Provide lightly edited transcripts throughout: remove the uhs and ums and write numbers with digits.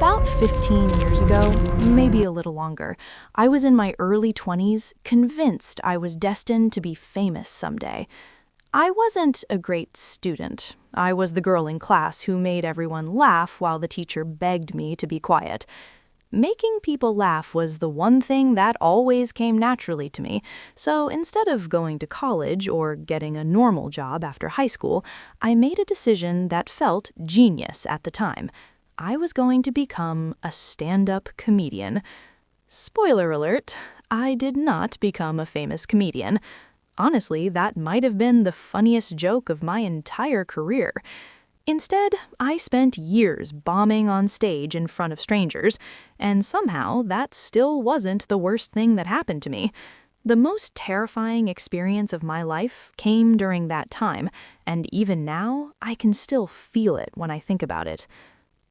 About 15 years ago, maybe a little longer, I was in my early 20s, convinced I was destined to be famous someday. I wasn't a great student. I was the girl in class who made everyone laugh while the teacher begged me to be quiet. Making people laugh was the one thing that always came naturally to me, so instead of going to college or getting a normal job after high school, I made a decision that felt genius at the time. I was going to become a stand-up comedian. Spoiler alert, I did not become a famous comedian. Honestly, that might have been the funniest joke of my entire career. Instead, I spent years bombing on stage in front of strangers, and somehow that still wasn't the worst thing that happened to me. The most terrifying experience of my life came during that time, and even now, I can still feel it when I think about it.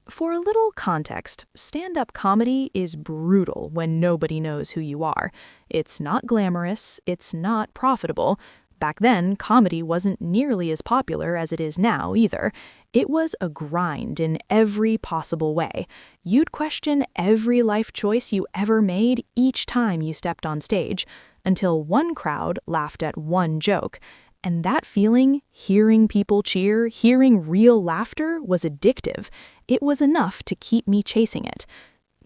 For a little context, stand-up comedy is brutal when nobody knows who you are. It's not glamorous, it's not profitable. Back then, comedy wasn't nearly as popular as it is now either. It was a grind in every possible way. You'd question every life choice you ever made each time you stepped on stage, until one crowd laughed at one joke. And that feeling, hearing people cheer, hearing real laughter, was addictive. It was enough to keep me chasing it.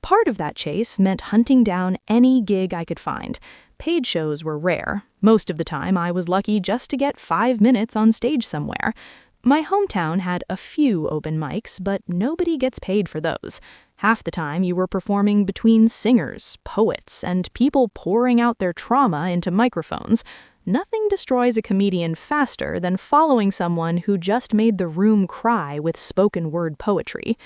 Part of that chase meant hunting down any gig I could find. Paid shows were rare. Most of the time, I was lucky just to get 5 minutes on stage somewhere. My hometown had a few open mics, but nobody gets paid for those. Half the time, you were performing between singers, poets, and people pouring out their trauma into microphones. Nothing destroys a comedian faster than following someone who just made the room cry with spoken word poetry.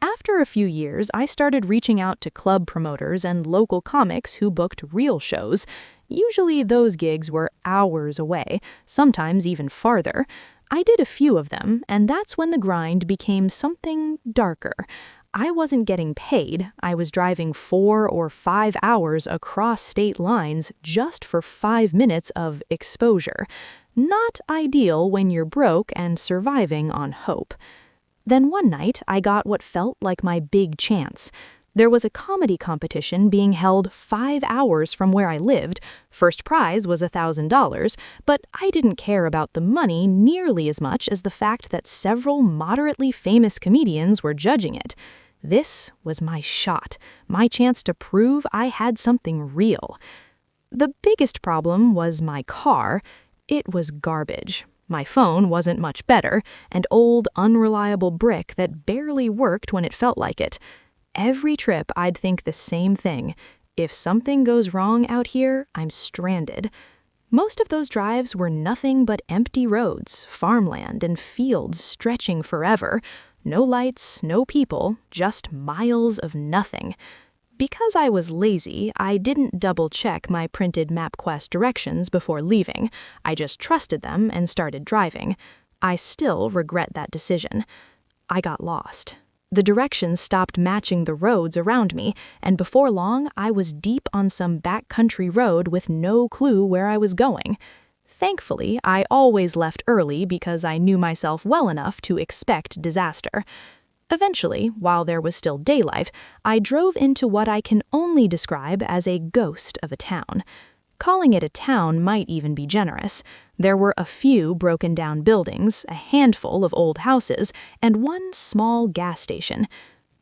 After a few years, I started reaching out to club promoters and local comics who booked real shows. Usually those gigs were hours away, sometimes even farther. I did a few of them, and that's when the grind became something darker. I wasn't getting paid. I was driving 4 or 5 hours across state lines just for 5 minutes of exposure. Not ideal when you're broke and surviving on hope. Then one night, I got what felt like my big chance. There was a comedy competition being held 5 hours from where I lived. First prize was $1,000, but I didn't care about the money nearly as much as the fact that several moderately famous comedians were judging it. This was my shot, my chance to prove I had something real. The biggest problem was my car. It was garbage. My phone wasn't much better, an old, unreliable brick that barely worked when it felt like it. Every trip I'd think the same thing. If something goes wrong out here, I'm stranded. Most of those drives were nothing but empty roads, farmland, and fields stretching forever. No lights, no people, just miles of nothing. Because I was lazy, I didn't double-check my printed MapQuest directions before leaving. I just trusted them and started driving. I still regret that decision. I got lost. The directions stopped matching the roads around me, and before long, I was deep on some backcountry road with no clue where I was going. Thankfully, I always left early because I knew myself well enough to expect disaster. Eventually, while there was still daylight, I drove into what I can only describe as a ghost of a town. Calling it a town might even be generous. There were a few broken-down buildings, a handful of old houses, and one small gas station.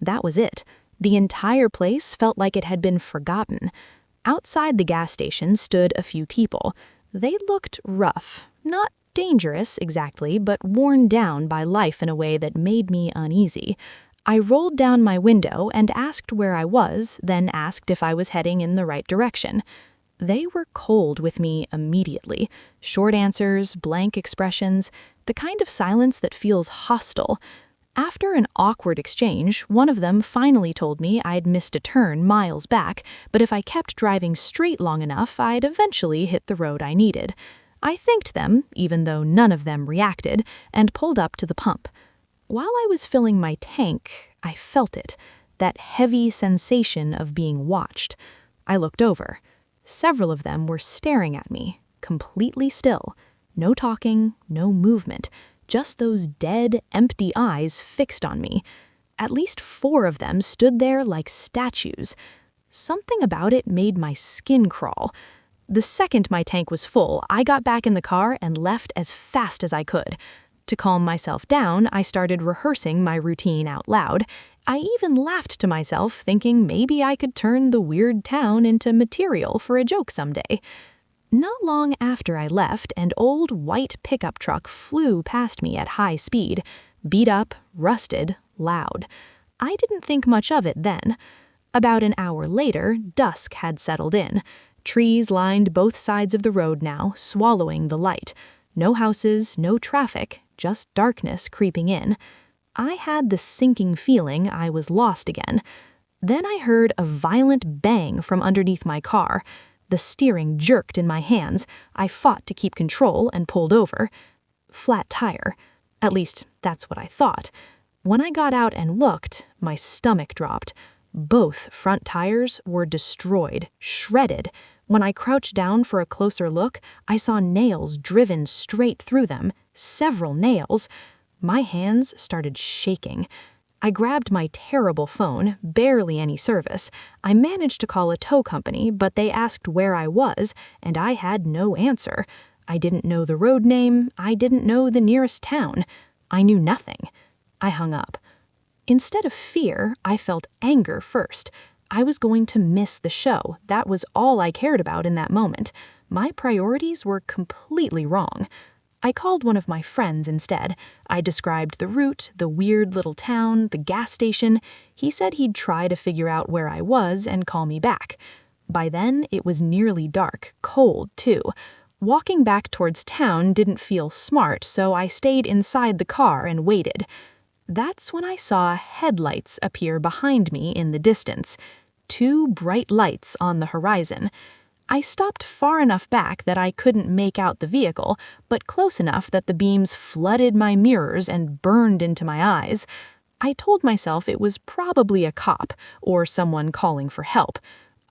That was it. The entire place felt like it had been forgotten. Outside the gas station stood a few people. They looked rough, not dangerous exactly, but worn down by life in a way that made me uneasy. I rolled down my window and asked where I was, then asked if I was heading in the right direction. They were cold with me immediately. Short answers, blank expressions, the kind of silence that feels hostile. After an awkward exchange, one of them finally told me I'd missed a turn miles back, but if I kept driving straight long enough, I'd eventually hit the road I needed. I thanked them, even though none of them reacted, and pulled up to the pump. While I was filling my tank, I felt it, that heavy sensation of being watched. I looked over. Several of them were staring at me, completely still. No talking, no movement, just those dead, empty eyes fixed on me. At least 4 of them stood there like statues. Something about it made my skin crawl. The second my tank was full, I got back in the car and left as fast as I could. To calm myself down, I started rehearsing my routine out loud. I even laughed to myself, thinking maybe I could turn the weird town into material for a joke someday. Not long after I left, an old white pickup truck flew past me at high speed, beat up, rusted, loud. I didn't think much of it then. About an hour later, dusk had settled in. Trees lined both sides of the road now, swallowing the light. No houses, no traffic, just darkness creeping in. I had the sinking feeling I was lost again. Then I heard a violent bang from underneath my car. The steering jerked in my hands. I fought to keep control and pulled over. Flat tire. At least, that's what I thought. When I got out and looked, my stomach dropped. Both front tires were destroyed, shredded. When I crouched down for a closer look, I saw nails driven straight through them, several nails. My hands started shaking. I grabbed my terrible phone, barely any service. I managed to call a tow company, but they asked where I was, and I had no answer. I didn't know the road name. I didn't know the nearest town. I knew nothing. I hung up. Instead of fear, I felt anger first. I was going to miss the show. That was all I cared about in that moment. My priorities were completely wrong. I called one of my friends instead. I described the route, the weird little town, the gas station. He said he'd try to figure out where I was and call me back. By then, it was nearly dark, cold too. Walking back towards town didn't feel smart, so I stayed inside the car and waited. That's when I saw headlights appear behind me in the distance. 2 bright lights on the horizon. I stopped far enough back that I couldn't make out the vehicle, but close enough that the beams flooded my mirrors and burned into my eyes. I told myself it was probably a cop or someone calling for help.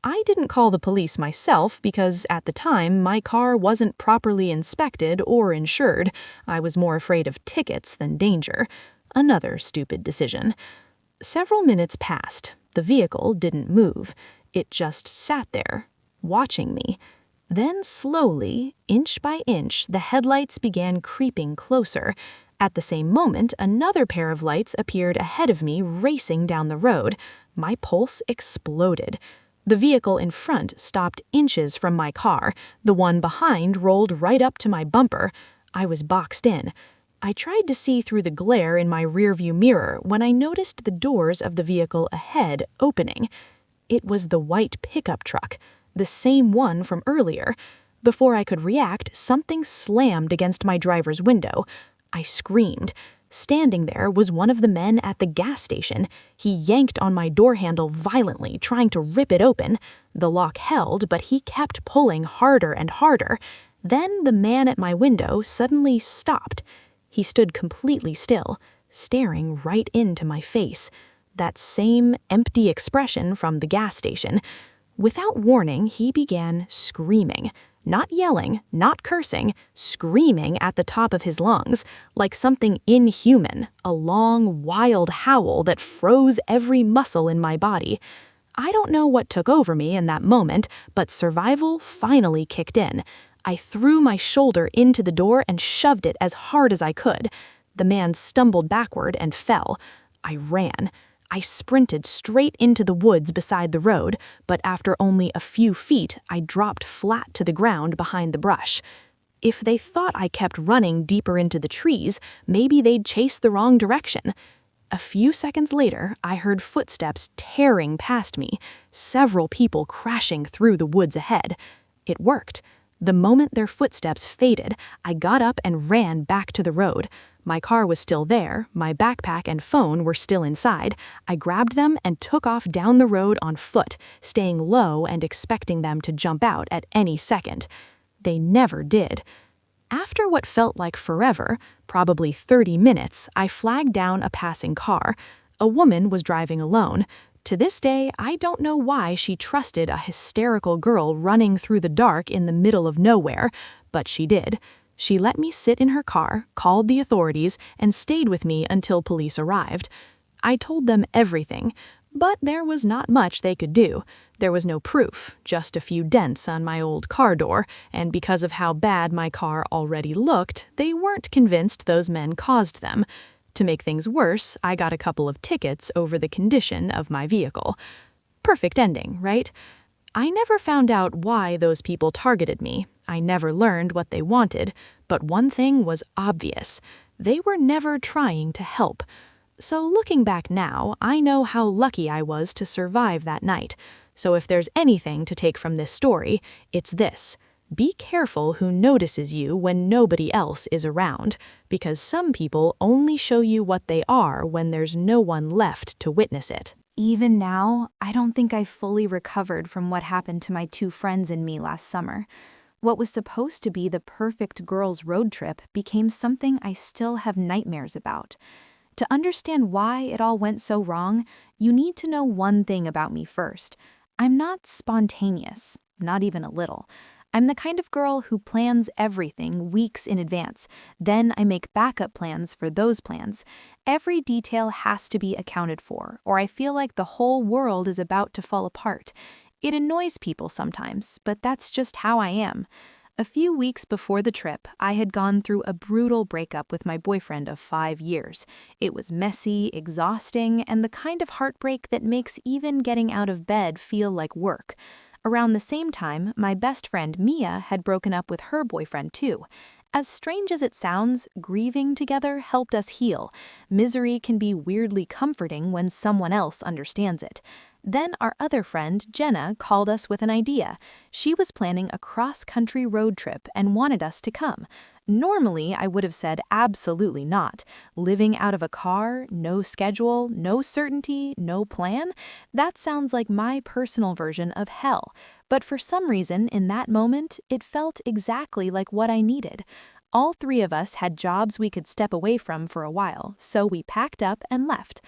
I didn't call the police myself because at the time my car wasn't properly inspected or insured. I was more afraid of tickets than danger. Another stupid decision. Several minutes passed. The vehicle didn't move. It just sat there, watching me. Then slowly, inch by inch, the headlights began creeping closer. At the same moment, another pair of lights appeared ahead of me, racing down the road. My pulse exploded. The vehicle in front stopped inches from my car. The one behind rolled right up to my bumper. I was boxed in. I tried to see through the glare in my rearview mirror when I noticed the doors of the vehicle ahead opening. It was the white pickup truck, the same one from earlier. Before I could react, something slammed against my driver's window. I screamed. Standing there was one of the men at the gas station. He yanked on my door handle violently, trying to rip it open. The lock held, but he kept pulling harder and harder. Then the man at my window suddenly stopped. He stood completely still, staring right into my face. That same empty expression from the gas station. Without warning, he began screaming. Not yelling, not cursing, screaming at the top of his lungs, like something inhuman, a long, wild howl that froze every muscle in my body. I don't know what took over me in that moment, but survival finally kicked in. I threw my shoulder into the door and shoved it as hard as I could. The man stumbled backward and fell. I ran. I sprinted straight into the woods beside the road, but after only a few feet, I dropped flat to the ground behind the brush. If they thought I kept running deeper into the trees, maybe they'd chase the wrong direction. A few seconds later, I heard footsteps tearing past me, several people crashing through the woods ahead. It worked. The moment their footsteps faded, I got up and ran back to the road. My car was still there, my backpack and phone were still inside. I grabbed them and took off down the road on foot, staying low and expecting them to jump out at any second. They never did. After what felt like forever, probably 30 minutes, I flagged down a passing car. A woman was driving alone. To this day, I don't know why she trusted a hysterical girl running through the dark in the middle of nowhere, but she did. She let me sit in her car, called the authorities, and stayed with me until police arrived. I told them everything, but there was not much they could do. There was no proof, just a few dents on my old car door, and because of how bad my car already looked, they weren't convinced those men caused them. To make things worse, I got a couple of tickets over the condition of my vehicle. Perfect ending, right? I never found out why those people targeted me. I never learned what they wanted, but one thing was obvious. They were never trying to help. So looking back now, I know how lucky I was to survive that night. So if there's anything to take from this story, it's this. Be careful who notices you when nobody else is around, because some people only show you what they are when there's no one left to witness it. Even now, I don't think I've fully recovered from what happened to my two friends and me last summer. What was supposed to be the perfect girls' road trip became something I still have nightmares about. To understand why it all went so wrong, you need to know one thing about me first. I'm not spontaneous, not even a little. I'm the kind of girl who plans everything weeks in advance. Then I make backup plans for those plans. Every detail has to be accounted for, or I feel like the whole world is about to fall apart. It annoys people sometimes, but that's just how I am. A few weeks before the trip, I had gone through a brutal breakup with my boyfriend of 5 years. It was messy, exhausting, and the kind of heartbreak that makes even getting out of bed feel like work. Around the same time, my best friend Mia had broken up with her boyfriend too. As strange as it sounds, grieving together helped us heal. Misery can be weirdly comforting when someone else understands it. Then our other friend, Jenna, called us with an idea. She was planning a cross-country road trip and wanted us to come. Normally, I would have said absolutely not. Living out of a car, no schedule, no certainty, no plan? That sounds like my personal version of hell. But for some reason, in that moment, it felt exactly like what I needed. All three of us had jobs we could step away from for a while, so we packed up and left.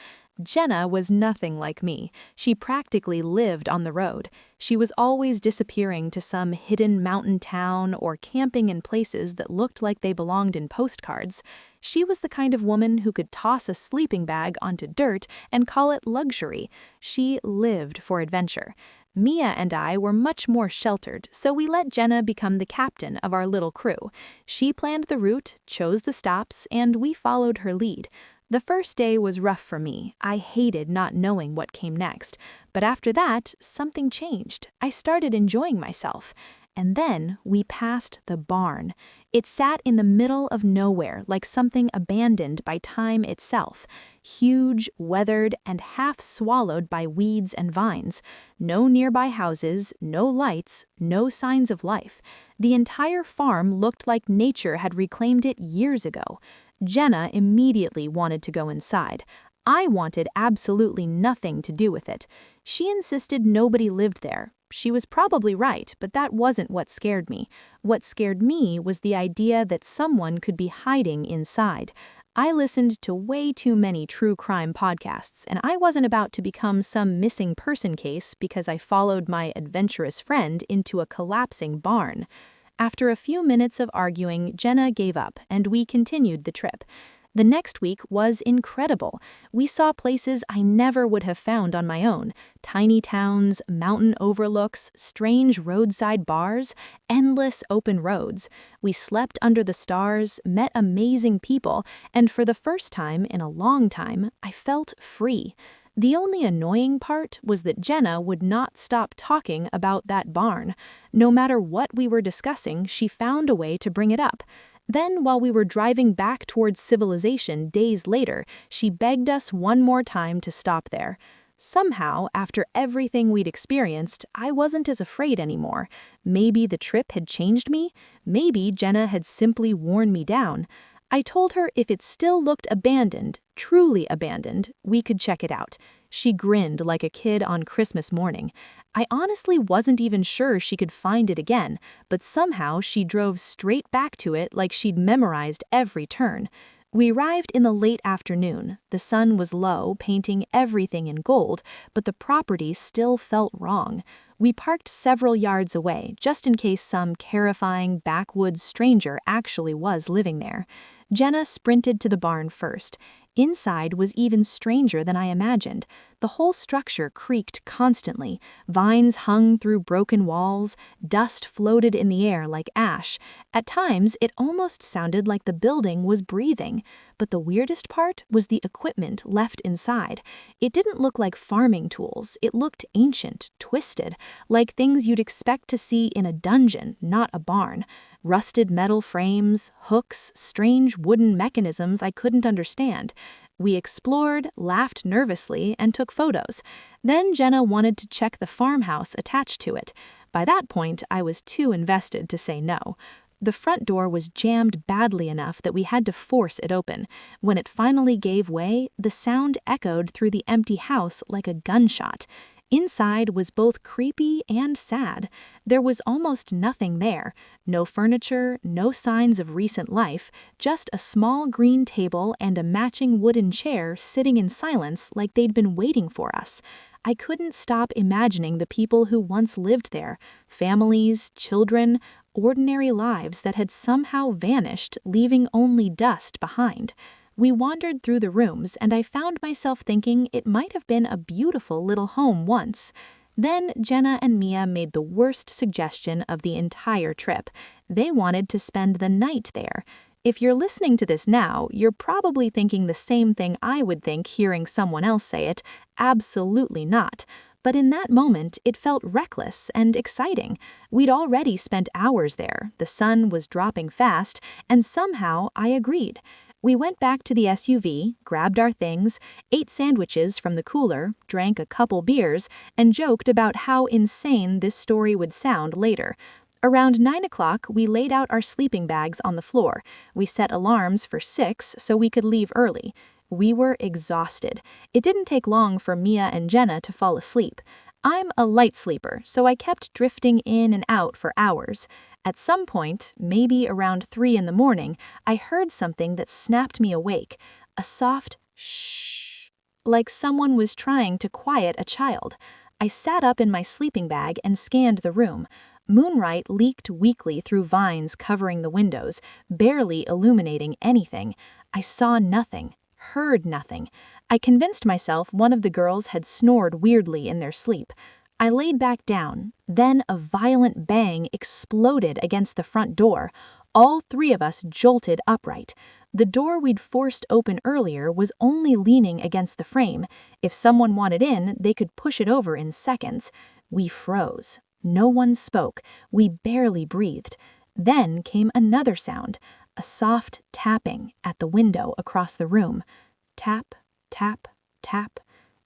Jenna was nothing like me. She practically lived on the road. She was always disappearing to some hidden mountain town or camping in places that looked like they belonged in postcards. She was the kind of woman who could toss a sleeping bag onto dirt and call it luxury. She lived for adventure. Mia and I were much more sheltered, so we let Jenna become the captain of our little crew. She planned the route, chose the stops, and we followed her lead. The first day was rough for me. I hated not knowing what came next. But after that, something changed. I started enjoying myself. And then we passed the barn. It sat in the middle of nowhere, like something abandoned by time itself. Huge, weathered, and half swallowed by weeds and vines. No nearby houses, no lights, no signs of life. The entire farm looked like nature had reclaimed it years ago. Jenna immediately wanted to go inside. I wanted absolutely nothing to do with it. She insisted nobody lived there. She was probably right, but that wasn't what scared me. What scared me was the idea that someone could be hiding inside. I listened to way too many true crime podcasts, and I wasn't about to become some missing person case because I followed my adventurous friend into a collapsing barn. After a few minutes of arguing, Jenna gave up, and we continued the trip. The next week was incredible. We saw places I never would have found on my own. Tiny towns, mountain overlooks, strange roadside bars, endless open roads. We slept under the stars, met amazing people, and for the first time in a long time, I felt free. The only annoying part was that Jenna would not stop talking about that barn. No matter what we were discussing, she found a way to bring it up. Then, while we were driving back towards civilization days later, she begged us one more time to stop there. Somehow, after everything we'd experienced, I wasn't as afraid anymore. Maybe the trip had changed me. Maybe Jenna had simply worn me down. I told her if it still looked abandoned, truly abandoned, we could check it out. She grinned like a kid on Christmas morning. I honestly wasn't even sure she could find it again, but somehow she drove straight back to it like she'd memorized every turn. We arrived in the late afternoon. The sun was low, painting everything in gold, but the property still felt wrong. We parked several yards away, just in case some terrifying backwoods stranger actually was living there. Jenna sprinted to the barn first. Inside was even stranger than I imagined. The whole structure creaked constantly. Vines hung through broken walls, dust floated in the air like ash. At times, it almost sounded like the building was breathing. But the weirdest part was the equipment left inside. It didn't look like farming tools. It looked ancient, twisted, like things you'd expect to see in a dungeon, not a barn. Rusted metal frames, hooks, strange wooden mechanisms I couldn't understand. We explored, laughed nervously, and took photos. Then Jenna wanted to check the farmhouse attached to it. By that point, I was too invested to say no. The front door was jammed badly enough that we had to force it open. When it finally gave way, the sound echoed through the empty house like a gunshot. Inside was both creepy and sad. There was almost nothing there. No furniture, no signs of recent life, just a small green table and a matching wooden chair sitting in silence like they'd been waiting for us. I couldn't stop imagining the people who once lived there, families, children, ordinary lives that had somehow vanished, leaving only dust behind. We wandered through the rooms, and I found myself thinking it might have been a beautiful little home once. Then Jenna and Mia made the worst suggestion of the entire trip. They wanted to spend the night there. If you're listening to this now, you're probably thinking the same thing I would think hearing someone else say it. Absolutely not. But in that moment, it felt reckless and exciting. We'd already spent hours there, the sun was dropping fast, and somehow I agreed. We went back to the SUV, grabbed our things, ate sandwiches from the cooler, drank a couple beers, and joked about how insane this story would sound later. Around 9 o'clock, we laid out our sleeping bags on the floor. We set alarms for 6 so we could leave early. We were exhausted. It didn't take long for Mia and Jenna to fall asleep. I'm a light sleeper, so I kept drifting in and out for hours. At some point, maybe around 3 in the morning, I heard something that snapped me awake. A soft shh, like someone was trying to quiet a child. I sat up in my sleeping bag and scanned the room. Moonlight leaked weakly through vines covering the windows, barely illuminating anything. I saw nothing, heard nothing. I convinced myself one of the girls had snored weirdly in their sleep. I laid back down. Then a violent bang exploded against the front door. All 3 of us jolted upright. The door we'd forced open earlier was only leaning against the frame. If someone wanted in, they could push it over in seconds. We froze. No one spoke. We barely breathed. Then came another sound, a soft tapping at the window across the room. Tap, tap, tap.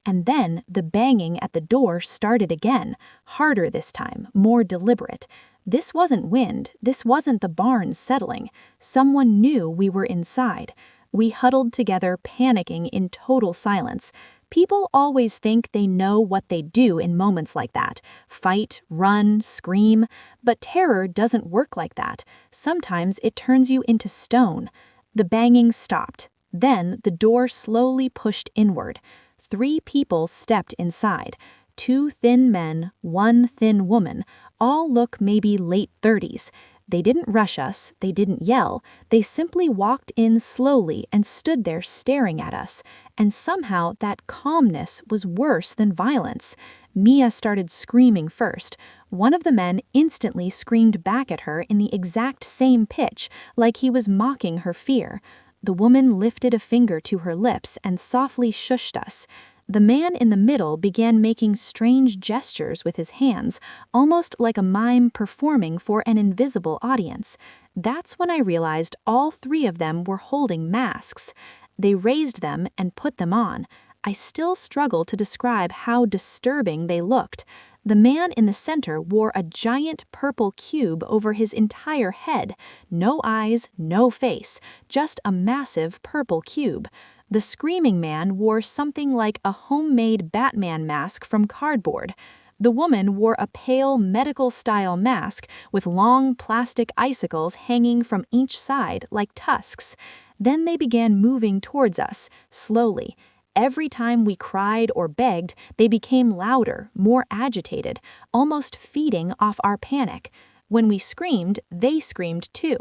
And then the banging at the door started again, harder this time, more deliberate. This wasn't wind, this wasn't the barn settling. Someone knew we were inside. We huddled together, panicking in total silence. People always think they know what they do in moments like that. Fight, run, scream. But terror doesn't work like that. Sometimes it turns you into stone. The banging stopped. Then the door slowly pushed inward. 3 people stepped inside. 2 thin men, 1 thin woman. All look maybe late 30s. They didn't rush us, they didn't yell. They simply walked in slowly and stood there staring at us. And somehow that calmness was worse than violence. Mia started screaming first. One of the men instantly screamed back at her in the exact same pitch, like he was mocking her fear. The woman lifted a finger to her lips and softly shushed us. The man in the middle began making strange gestures with his hands, almost like a mime performing for an invisible audience. That's when I realized all 3 of them were holding masks. They raised them and put them on. I still struggle to describe how disturbing they looked. The man in the center wore a giant purple cube over his entire head. No eyes, no face, just a massive purple cube. The screaming man wore something like a homemade Batman mask from cardboard. The woman wore a pale medical-style mask with long plastic icicles hanging from each side like tusks. Then they began moving towards us, slowly. Every time we cried or begged, they became louder, more agitated, almost feeding off our panic. When we screamed, they screamed too.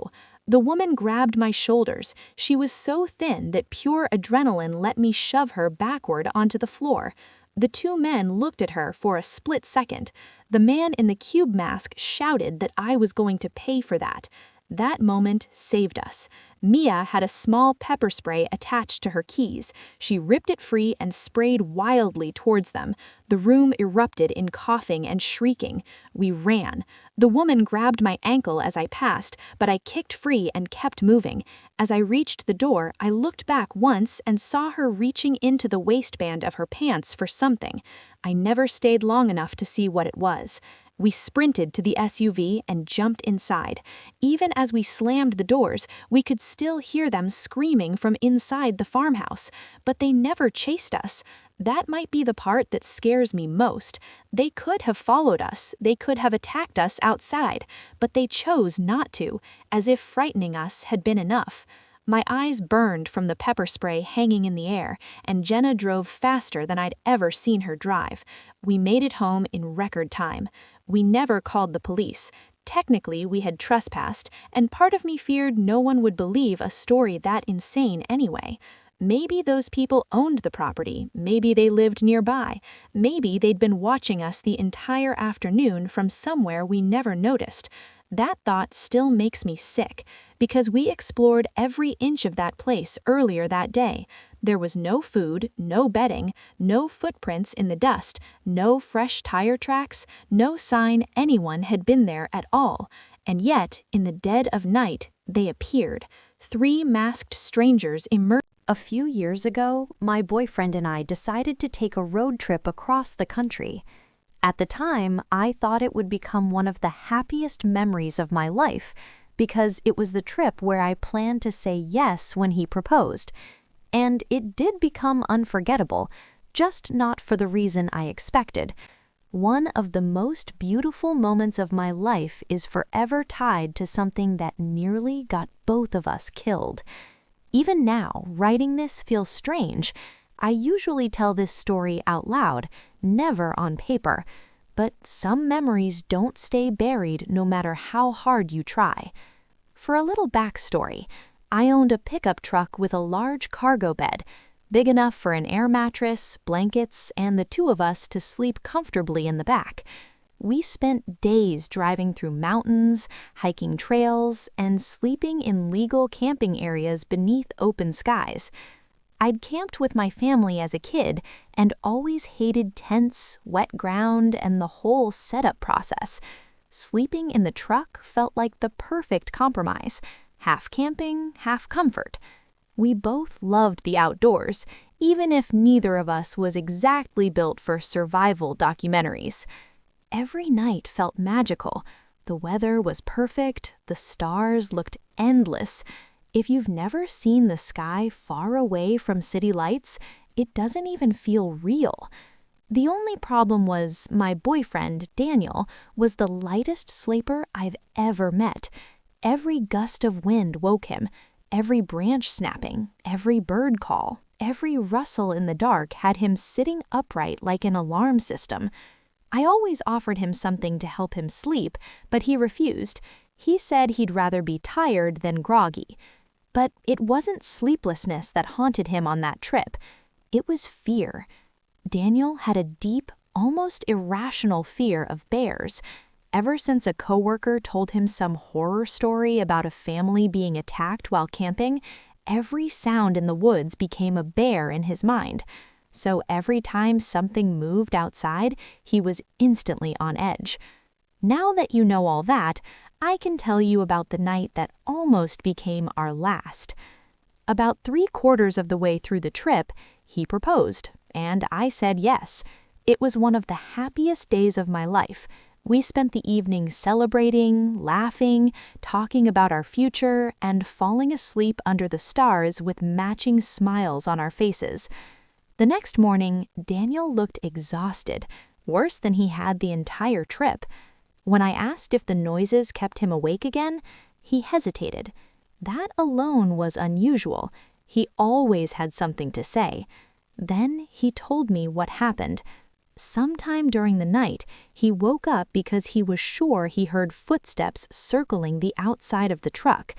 The woman grabbed my shoulders. She was so thin that pure adrenaline let me shove her backward onto the floor. The two men looked at her for a split second. The man in the cube mask shouted that I was going to pay for that. That moment saved us. Mia had a small pepper spray attached to her keys. She ripped it free and sprayed wildly towards them. The room erupted in coughing and shrieking. We ran. The woman grabbed my ankle as I passed, but I kicked free and kept moving. As I reached the door, I looked back once and saw her reaching into the waistband of her pants for something. I never stayed long enough to see what it was. We sprinted to the SUV and jumped inside. Even as we slammed the doors, we could still hear them screaming from inside the farmhouse. But they never chased us. That might be the part that scares me most. They could have followed us, they could have attacked us outside, but they chose not to, as if frightening us had been enough. My eyes burned from the pepper spray hanging in the air, and Jenna drove faster than I'd ever seen her drive. We made it home in record time. We never called the police. Technically, we had trespassed, and part of me feared no one would believe a story that insane anyway. Maybe those people owned the property, maybe they lived nearby, maybe they'd been watching us the entire afternoon from somewhere we never noticed. That thought still makes me sick, because we explored every inch of that place earlier that day. There was no food, no bedding, no footprints in the dust, no fresh tire tracks, no sign anyone had been there at all. And yet, in the dead of night, they appeared. 3 masked strangers emerged. A few years ago, my boyfriend and I decided to take a road trip across the country. At the time, I thought it would become one of the happiest memories of my life because it was the trip where I planned to say yes when he proposed. And it did become unforgettable, just not for the reason I expected. One of the most beautiful moments of my life is forever tied to something that nearly got both of us killed. Even now, writing this feels strange. I usually tell this story out loud, never on paper, but some memories don't stay buried no matter how hard you try. For a little backstory, I owned a pickup truck with a large cargo bed, big enough for an air mattress, blankets, and the two of us to sleep comfortably in the back. We spent days driving through mountains, hiking trails, and sleeping in legal camping areas beneath open skies. I'd camped with my family as a kid and always hated tents, wet ground, and the whole setup process. Sleeping in the truck felt like the perfect compromise, half camping, half comfort. We both loved the outdoors, even if neither of us was exactly built for survival documentaries. Every night felt magical. The weather was perfect, the stars looked endless. If you've never seen the sky far away from city lights, it doesn't even feel real. The only problem was my boyfriend, Daniel, was the lightest sleeper I've ever met. Every gust of wind woke him, every branch snapping, every bird call, every rustle in the dark had him sitting upright like an alarm system. I always offered him something to help him sleep, but he refused. He said he'd rather be tired than groggy. But it wasn't sleeplessness that haunted him on that trip. It was fear. Daniel had a deep, almost irrational fear of bears. Ever since a coworker told him some horror story about a family being attacked while camping, every sound in the woods became a bear in his mind. So every time something moved outside, he was instantly on edge. Now that you know all that, I can tell you about the night that almost became our last. About 3/4 of the way through the trip, he proposed, and I said yes. It was one of the happiest days of my life. We spent the evening celebrating, laughing, talking about our future, and falling asleep under the stars with matching smiles on our faces. The next morning, Daniel looked exhausted, worse than he had the entire trip. When I asked if the noises kept him awake again, he hesitated. That alone was unusual. He always had something to say. Then he told me what happened. Sometime during the night, he woke up because he was sure he heard footsteps circling the outside of the truck.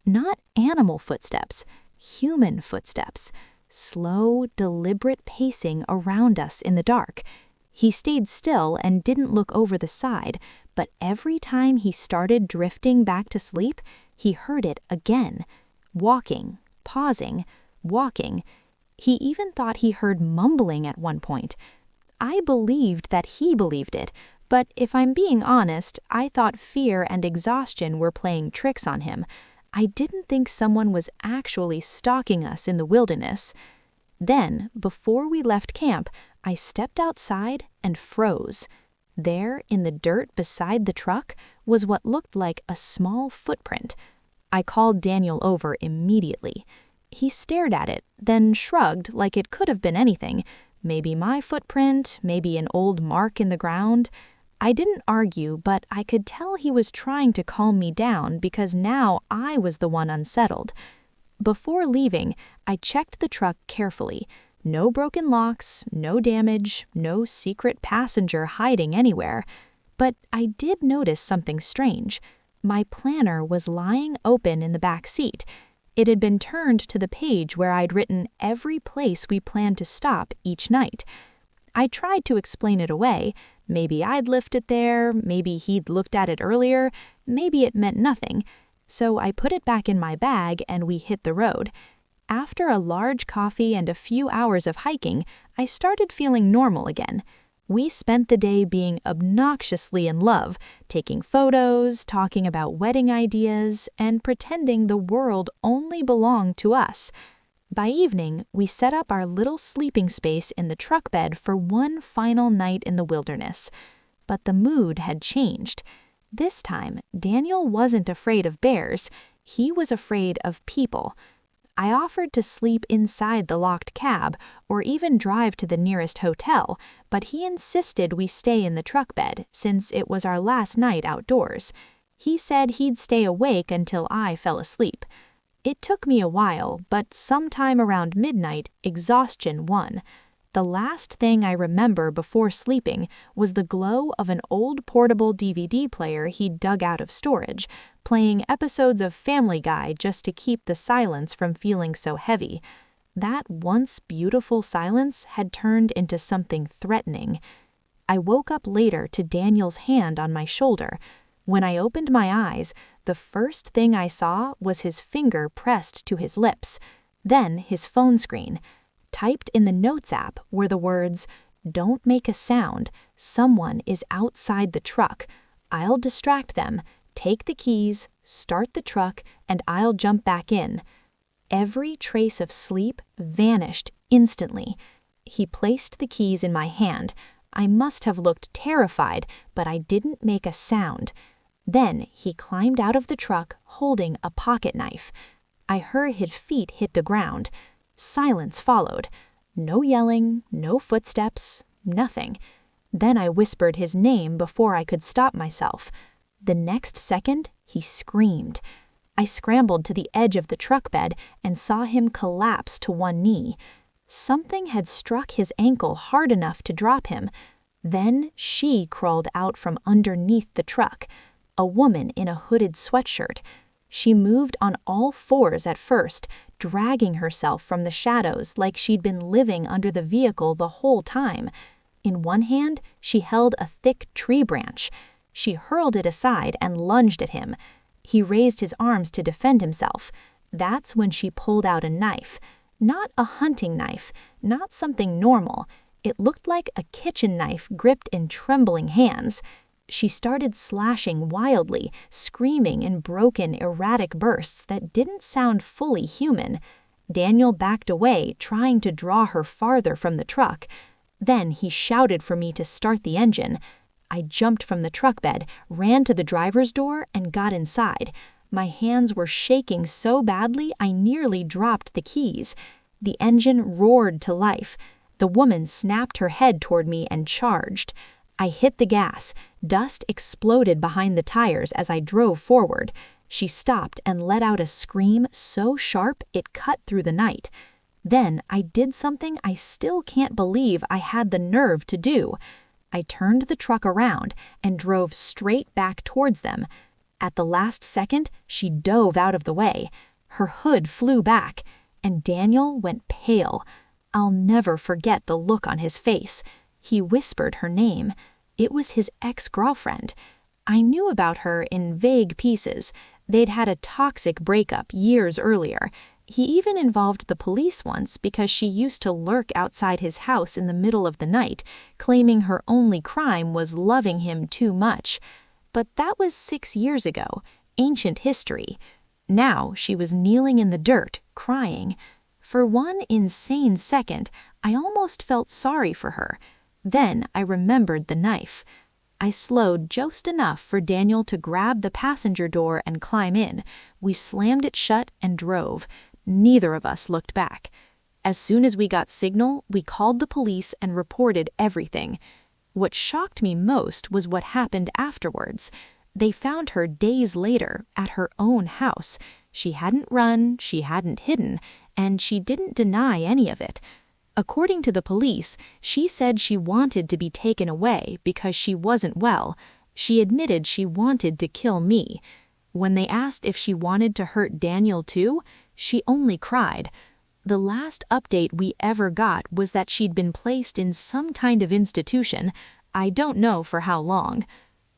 Not animal footsteps, human footsteps. Slow, deliberate pacing around us in the dark. He stayed still and didn't look over the side, but every time he started drifting back to sleep, he heard it again. Walking, pausing, walking. He even thought he heard mumbling at one point. I believed that he believed it, but if I'm being honest, I thought fear and exhaustion were playing tricks on him. I didn't think someone was actually stalking us in the wilderness. Then, before we left camp, I stepped outside and froze. There, in the dirt beside the truck, was what looked like a small footprint. I called Daniel over immediately. He stared at it, then shrugged like it could have been anything. Maybe my footprint, maybe an old mark in the ground. I didn't argue, but I could tell he was trying to calm me down because now I was the one unsettled. Before leaving, I checked the truck carefully. No broken locks, no damage, no secret passenger hiding anywhere. But I did notice something strange. My planner was lying open in the back seat. It had been turned to the page where I'd written every place we planned to stop each night. I tried to explain it away. Maybe I'd left it there, maybe he'd looked at it earlier, maybe it meant nothing. So I put it back in my bag and we hit the road. After a large coffee and a few hours of hiking, I started feeling normal again. We spent the day being obnoxiously in love, taking photos, talking about wedding ideas, and pretending the world only belonged to us. By evening, we set up our little sleeping space in the truck bed for one final night in the wilderness. But the mood had changed. This time, Daniel wasn't afraid of bears. He was afraid of people. I offered to sleep inside the locked cab or even drive to the nearest hotel, but he insisted we stay in the truck bed since it was our last night outdoors. He said he'd stay awake until I fell asleep. It took me a while, but sometime around midnight, exhaustion won. The last thing I remember before sleeping was the glow of an old portable DVD player he'd dug out of storage, playing episodes of Family Guy just to keep the silence from feeling so heavy. That once beautiful silence had turned into something threatening. I woke up later to Daniel's hand on my shoulder. When I opened my eyes, the first thing I saw was his finger pressed to his lips, then his phone screen. Typed in the Notes app were the words, "Don't make a sound. Someone is outside the truck. I'll distract them. Take the keys, start the truck, and I'll jump back in." Every trace of sleep vanished instantly. He placed the keys in my hand. I must have looked terrified, but I didn't make a sound. Then he climbed out of the truck holding a pocket knife. I heard his feet hit the ground. Silence followed. No yelling, no footsteps, nothing. Then I whispered his name before I could stop myself. The next second, he screamed. I scrambled to the edge of the truck bed and saw him collapse to one knee. Something had struck his ankle hard enough to drop him. Then she crawled out from underneath the truck. A woman in a hooded sweatshirt. She moved on all fours at first, dragging herself from the shadows like she'd been living under the vehicle the whole time. In one hand, she held a thick tree branch. She hurled it aside and lunged at him. He raised his arms to defend himself. That's when she pulled out a knife. Not a hunting knife, not something normal. It looked like a kitchen knife gripped in trembling hands. She started slashing wildly, screaming in broken, erratic bursts that didn't sound fully human. Daniel backed away, trying to draw her farther from the truck. Then he shouted for me to start the engine. I jumped from the truck bed, ran to the driver's door, and got inside. My hands were shaking so badly I nearly dropped the keys. The engine roared to life. The woman snapped her head toward me and charged. I hit the gas. Dust exploded behind the tires as I drove forward. She stopped and let out a scream so sharp it cut through the night. Then I did something I still can't believe I had the nerve to do. I turned the truck around and drove straight back towards them. At the last second, she dove out of the way. Her hood flew back, and Daniel went pale. I'll never forget the look on his face. He whispered her name. It was his ex-girlfriend. I knew about her in vague pieces. They'd had a toxic breakup years earlier. He even involved the police once because she used to lurk outside his house in the middle of the night, claiming her only crime was loving him too much. But that was 6 years ago, ancient history. Now she was kneeling in the dirt, crying. For one insane second, I almost felt sorry for her. Then I remembered the knife. I slowed just enough for Daniel to grab the passenger door and climb in. We slammed it shut and drove. Neither of us looked back. As soon as we got signal, we called the police and reported everything. What shocked me most was what happened afterwards. They found her days later at her own house. She hadn't run, she hadn't hidden, and she didn't deny any of it. According to the police, she said she wanted to be taken away because she wasn't well. She admitted she wanted to kill me. When they asked if she wanted to hurt Daniel too, she only cried. The last update we ever got was that she'd been placed in some kind of institution. I don't know for how long.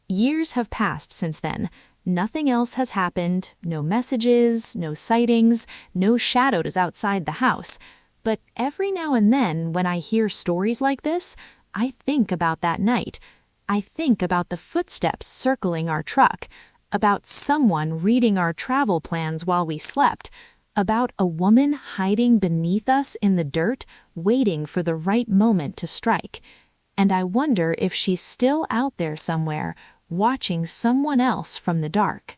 Years have passed since then. Nothing else has happened. No messages, no sightings, no shadows outside the house. But every now and then, when I hear stories like this, I think about that night. I think about the footsteps circling our truck, about someone reading our travel plans while we slept, about a woman hiding beneath us in the dirt, waiting for the right moment to strike. And I wonder if she's still out there somewhere, watching someone else from the dark.